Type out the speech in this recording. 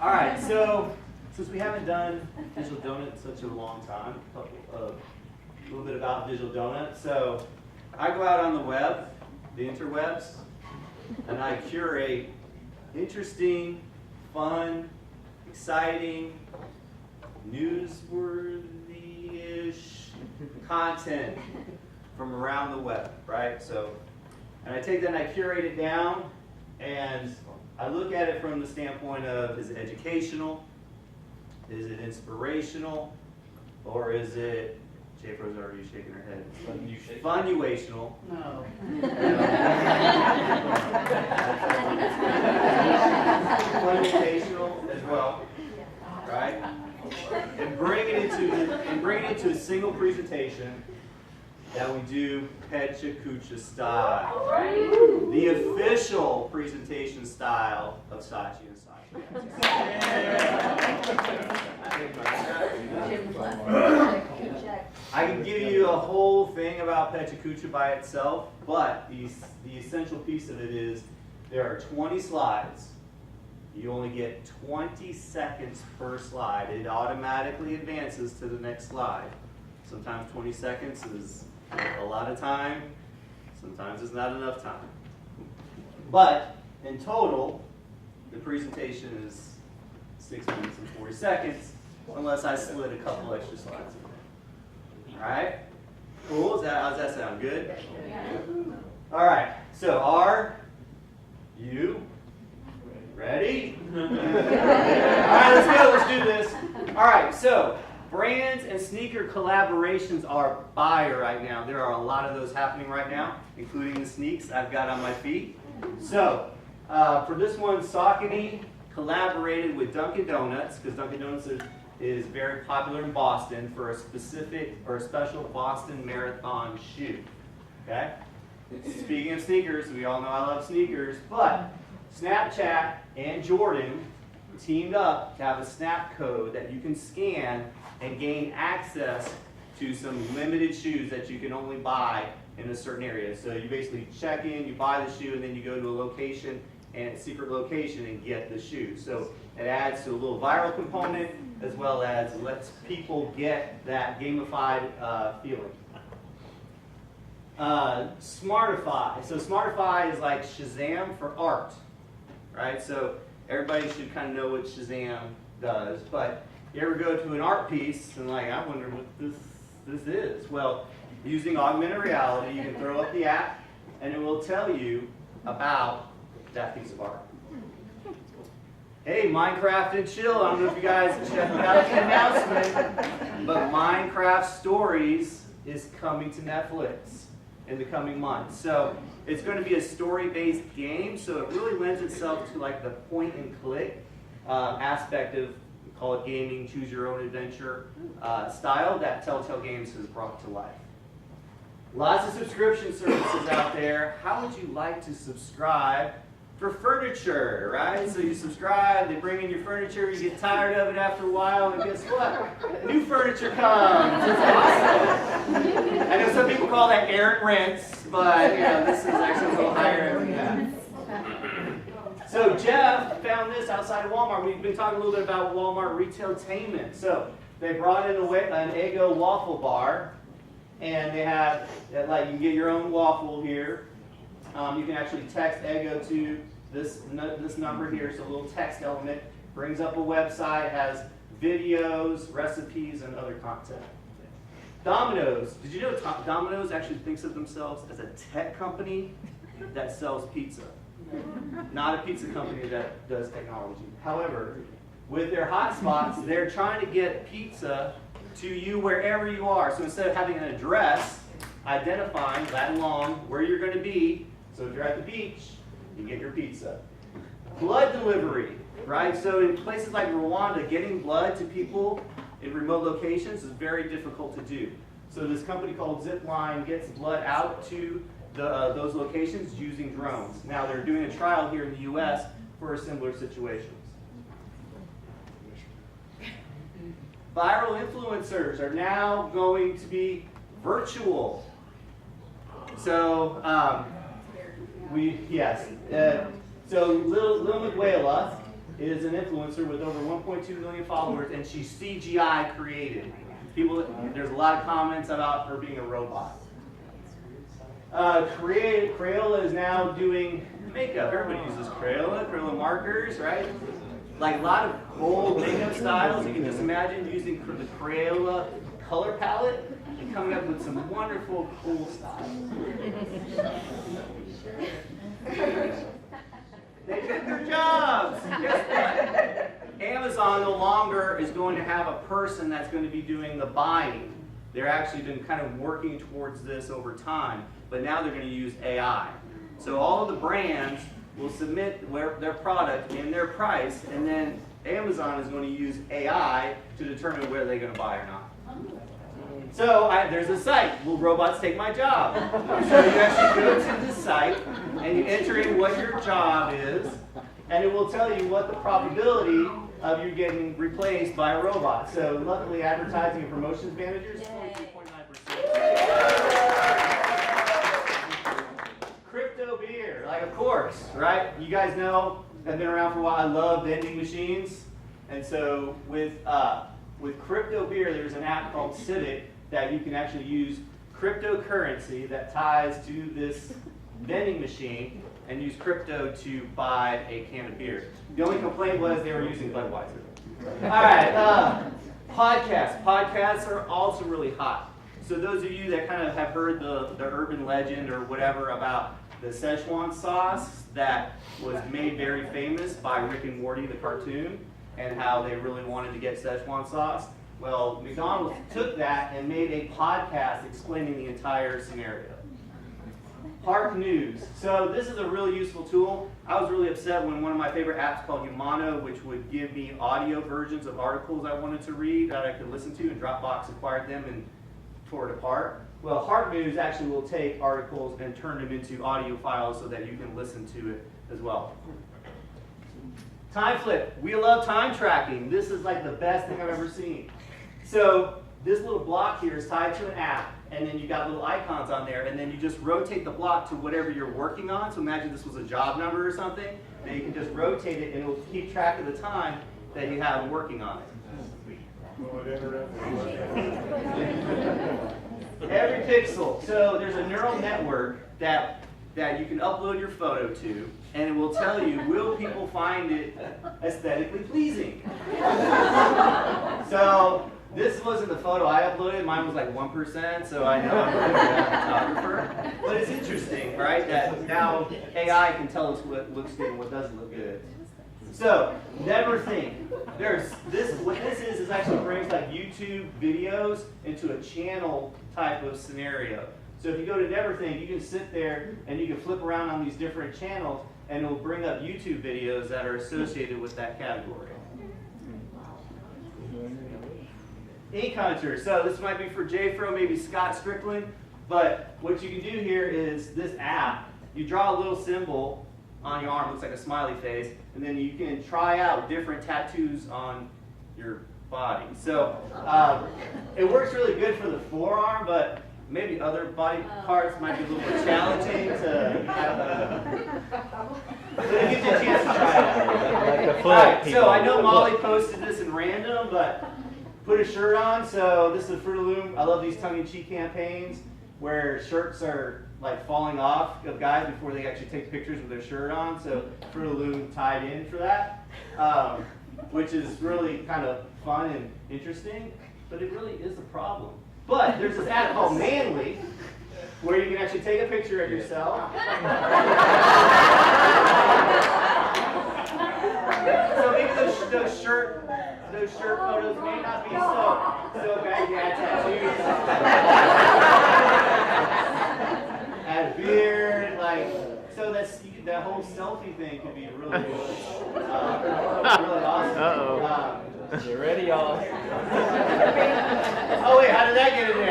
All right, so since we haven't done Digital Donut in such a long time, a little bit about Digital Donut. So I go out on the web, the interwebs, and I curate interesting, fun, exciting, newsworthy-ish content from around the web, right? So, and I take that and I curate it down, and I look at it from the standpoint of, is it educational, is it inspirational, or is it, J-Pro's already shaking her head, funnuational. No. Funutational as well, right? And bring it into a single presentation that we do Pecha Kucha style. The official presentation style of Sachi and Sachi. I can give you a whole thing about Pecha Kucha by itself, but the essential piece of it is there are 20 slides. You only get 20 seconds per slide. It automatically advances to the next slide. Sometimes 20 seconds is a lot of time. Sometimes it's not enough time. But in total, the presentation is 6 minutes and 40 seconds, unless I slid a couple extra slides in there. All right? Cool? How's that sound? Good? Yeah. All right. So are you ready? All right, let's go. Let's do this. All right. So brands and sneaker collaborations are fire right now. There are a lot of those happening right now, including the sneaks I've got on my feet. So for this one, Saucony collaborated with Dunkin' Donuts, because Dunkin' Donuts is very popular in Boston for a specific or a special Boston Marathon shoe. Okay? Speaking of sneakers, we all know I love sneakers, but Snapchat and Jordan teamed up to have a snap code that you can scan and gain access to some limited shoes that you can only buy in a certain area. So you basically check in, you buy the shoe, and then you go to a location, and a secret location, and get the shoe. So it adds to a little viral component, as well as lets people get that gamified feeling. Smartify. So Smartify is like Shazam for art, right? So everybody should kind of know what Shazam does, but you ever go to an art piece and like, I wonder what this is? Well, using augmented reality, you can throw up the app, and it will tell you about that piece of art. Hey, Minecraft and Chill. I don't know if you guys checked out the announcement, but Minecraft Stories is coming to Netflix in the coming months. So it's going to be a story-based game, so it really lends itself to like the point-and-click aspect of, we call it gaming, choose-your-own-adventure style that Telltale Games has brought to life. Lots of subscription services out there. How would you like to subscribe for furniture, right? So you subscribe, they bring in your furniture, you get tired of it after a while, and guess what? New furniture comes. It's awesome. I know some people call that errant rents, but you know, this is actually a little higher than that. So Jeff found this outside of Walmart. We've been talking a little bit about Walmart retailtainment. So they brought in an Eggo waffle bar, and they have, like, you can get your own waffle here. You can actually text Eggo to this number here, so a little text element, brings up a website, has videos, recipes, and other content. Domino's. Did you know Domino's actually thinks of themselves as a tech company that sells pizza? Not a pizza company that does technology. However, with their hotspots, they're trying to get pizza to you wherever you are. So instead of having an address identifying that along where you're going to be, so if you're at the beach, you get your pizza. Blood delivery, right? So in places like Rwanda, getting blood to people in remote locations is very difficult to do. So this company called Zipline gets blood out to those locations using drones. Now they're doing a trial here in the US for similar situations. Viral influencers are now going to be virtual. So so Lil Miguela is an influencer with over 1.2 million followers, and she's CGI created. There's a lot of comments about her being a robot. Crayola is now doing makeup. Everybody uses Crayola markers, right? Like a lot of bold makeup styles. You can just imagine using the Crayola color palette and coming up with some wonderful, cool styles. They took their jobs. Guess what? Amazon no longer is going to have a person that's going to be doing the buying. They're actually been kind of working towards this over time, but now they're going to use AI. So all of the brands will submit their product and their price, and then Amazon is going to use AI to determine whether they're going to buy or not. So there's a site, will robots take my job? So you actually go to the site and you enter in what your job is, and it will tell you what the probability of you getting replaced by a robot. So luckily, advertising and promotions managers, 22.9%. Cryptobeer, like of course, right? You guys know, I've been around for a while, I love vending machines. And so with Cryptobeer, there's an app called Civic that you can actually use cryptocurrency that ties to this vending machine and use crypto to buy a can of beer. The only complaint was they were using Budweiser. All right, podcasts. Podcasts are also really hot. So those of you that kind of have heard the urban legend or whatever about the Szechuan sauce that was made very famous by Rick and Morty, the cartoon, and how they really wanted to get Szechuan sauce. Well, McDonald's took that and made a podcast explaining the entire scenario. Hark News. So this is a really useful tool. I was really upset when one of my favorite apps called Humano, which would give me audio versions of articles I wanted to read that I could listen to, and Dropbox acquired them and tore it apart. Well, Hark News actually will take articles and turn them into audio files so that you can listen to it as well. TimeFlip. We love time tracking. This is like the best thing I've ever seen. So this little block here is tied to an app, and then you got little icons on there, and then you just rotate the block to whatever you're working on. So imagine this was a job number or something, then you can just rotate it, and it will keep track of the time that you have working on it. EveryPixel. So there's a neural network that you can upload your photo to, and it will tell you, will people find it aesthetically pleasing? So this wasn't the photo I uploaded. Mine was like 1%, so I know I'm a good photographer. But it's interesting, right, that now AI can tell us what looks good and what doesn't look good. So, NeverThink. What this is actually brings like YouTube videos into a channel type of scenario. So if you go to NeverThink, you can sit there and you can flip around on these different channels, and it will bring up YouTube videos that are associated with that category. InkHunter. So this might be for JFro, maybe Scott Strickland, but what you can do here is this app, you draw a little symbol on your arm, looks like a smiley face, and then you can try out different tattoos on your body. So it works really good for the forearm, but maybe other body parts might be a little more challenging to have. But it gives you a chance to try it. All right, so I know Molly posted this in random, but put a shirt on. So this is Fruit of Loom. I love these tongue-in-cheek campaigns where shirts are like falling off of guys before they actually take pictures with their shirt on. So Fruit of Loom tied in for that, which is really kind of fun and interesting, but it really is a problem. But there's this app called Manly where you can actually take a picture of yourself. So maybe those shirt photos may not be so bad. You add tattoos, add beard, like so that whole selfie thing could be really really awesome. You ready, y'all? Oh wait, how did that get into